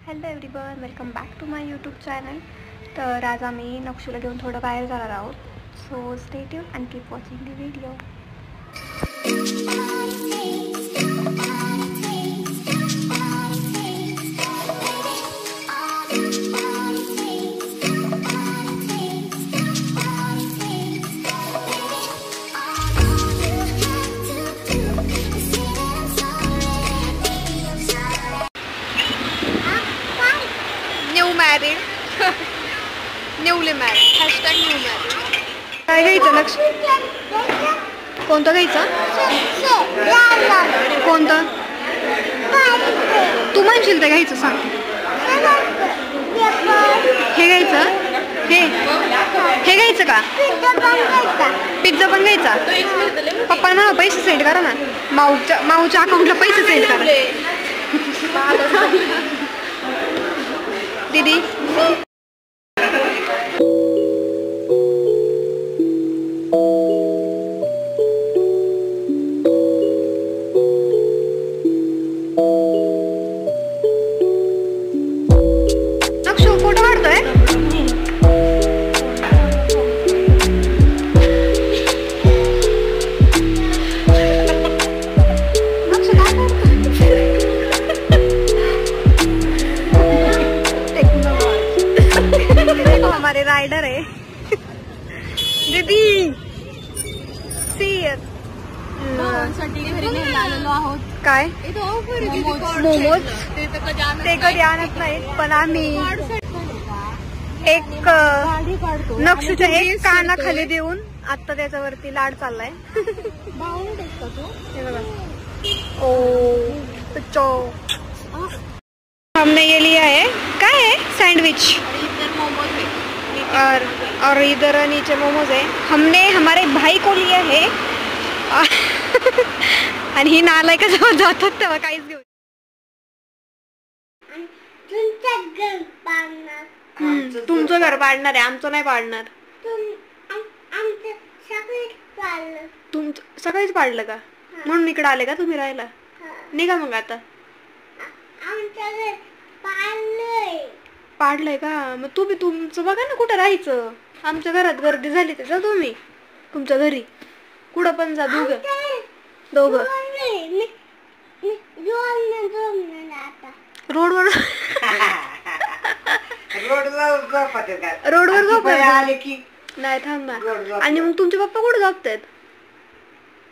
Hello everyone, welcome back to my YouTube channel. तर आज आम्ही नक्षूला घेऊन थोडं बाहेर जाणार आहोत. So stay tuned and keep watching the video. Newly married #new married. काय घ्यायचं लक्ष? कोणतं घ्यायचं? कोणतं तू म्हणशील ते घ्यायचं सांग. हे घ्यायचं? हे घ्यायचं का? पिझ्झा पण घ्यायचा? पप्पांना पैसे सेंड करा ना. माऊच्या अकाउंटला पैसे सेंड करा दीदी. फोटो काढतोय. हमारे राइडर है दीदी. काय मोमोज ते कधी आणत नाहीत, पण आम्ही एक नक्षूच्या एक कानाखाली देऊन आता त्याच्यावरती लाड चाललाय. ओ पिच्चो. हमने ये लिया है, क्या है? सैंडविच और इधर नीचे मोमोज है. हमने हमारे भाई को लिया है. आणि ही नालायक जेव्हा जातात तेव्हा काहीच घेऊ. तुमचं घर पाडणार आहे, आमचं नाही पाडणार. तुमचं सगळेच पाडलं का? म्हणून इकडे आले का तुम्ही राहायला? निघा मग आता. पाडलंय का? मग तुम्ही तुमचं बघा ना कुठं राहायचं. आमच्या घरात गर्दी झाली तर जा तुम्ही तुमच्या घरी. कुठं पण जा दोघं. रोडवर रोडवर झोपायला नाही. थांब ना. आणि मग तुमचे पप्पा कुठे झोपतात?